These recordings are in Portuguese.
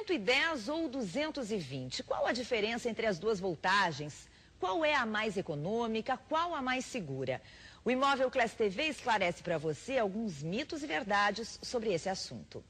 110 ou 220? Qual a diferença entre as duas voltagens? Qual é a mais econômica? Qual a mais segura? O Imóvel Class TV esclarece para você alguns mitos e verdades sobre esse assunto.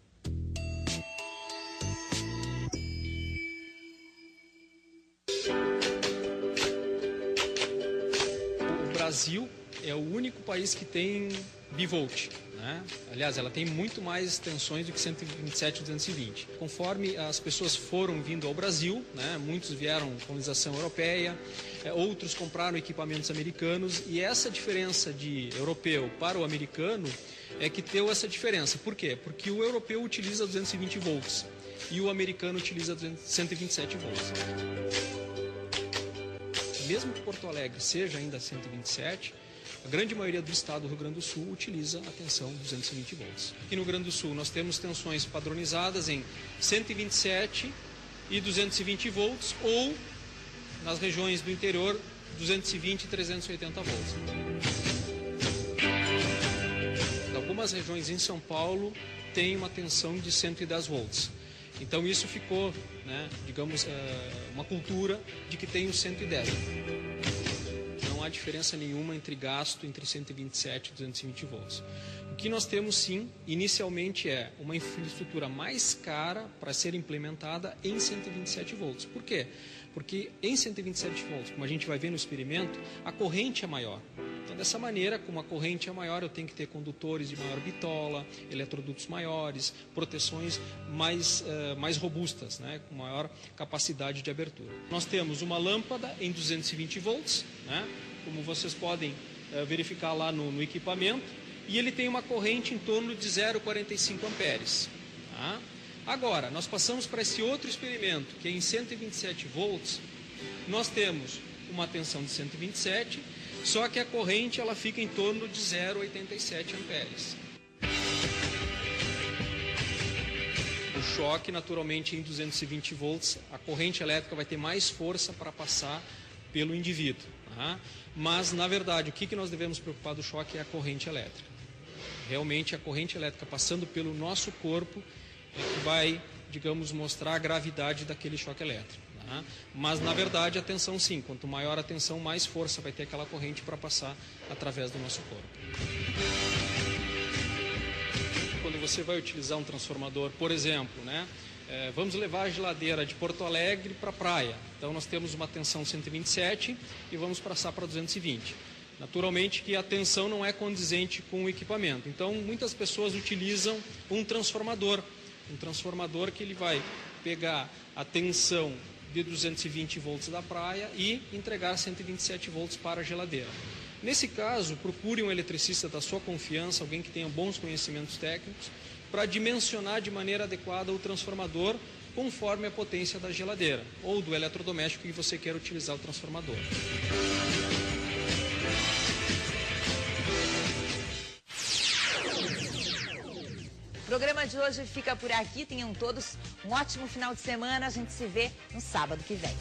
O Brasil é o único país que tem bivolt, né? Aliás, ela tem muito mais extensões do que 127 e 220. Conforme as pessoas foram vindo ao Brasil, né? Muitos vieram com colonização europeia, outros compraram equipamentos americanos, e essa diferença de europeu para o americano é que deu essa diferença. Por quê? Porque o europeu utiliza 220 volts e o americano utiliza 127 volts. Mesmo que Porto Alegre seja ainda 127, a grande maioria do estado do Rio Grande do Sul utiliza a tensão 220 volts. Aqui no Rio Grande do Sul nós temos tensões padronizadas em 127 e 220 volts ou, nas regiões do interior, 220 e 380 volts. Algumas regiões em São Paulo têm uma tensão de 110 volts. Então isso ficou, né, digamos, uma cultura de que tem o 110. Não há diferença nenhuma entre gasto entre 127 e 220 volts. O que nós temos sim, inicialmente, é uma infraestrutura mais cara para ser implementada em 127 volts. Por quê? Porque em 127 volts, como a gente vai ver no experimento, a corrente é maior. Então, dessa maneira, como a corrente é maior, eu tenho que ter condutores de maior bitola, eletrodutos maiores, proteções mais robustas, né, com maior capacidade de abertura. Nós temos uma lâmpada em 220 volts, né, como vocês podem verificar lá no equipamento, e ele tem uma corrente em torno de 0,45 amperes. Tá? Agora, nós passamos para esse outro experimento, que é em 127 volts, nós temos uma tensão de 127, só que a corrente ela fica em torno de 0,87 amperes. O choque, naturalmente, em 220 volts, a corrente elétrica vai ter mais força para passar pelo indivíduo. Tá? Mas, na verdade, o que nós devemos preocupar do choque é a corrente elétrica. Realmente, a corrente elétrica passando pelo nosso corpo é que vai, digamos, mostrar a gravidade daquele choque elétrico. Tá? Mas, na verdade, a tensão sim. Quanto maior a tensão, mais força vai ter aquela corrente para passar através do nosso corpo. Quando você vai utilizar um transformador, por exemplo, né? Vamos levar a geladeira de Porto Alegre para a praia. Então, nós temos uma tensão 127 e vamos passar para 220. Naturalmente que a tensão não é condizente com o equipamento. Então, muitas pessoas utilizam um transformador que ele vai pegar a tensão de 220 volts da praia e entregar 127 volts para a geladeira. Nesse caso, procure um eletricista da sua confiança, alguém que tenha bons conhecimentos técnicos, para dimensionar de maneira adequada o transformador conforme a potência da geladeira ou do eletrodoméstico que você quer utilizar o transformador. O programa de hoje fica por aqui. Tenham todos um ótimo final de semana. A gente se vê no sábado que vem.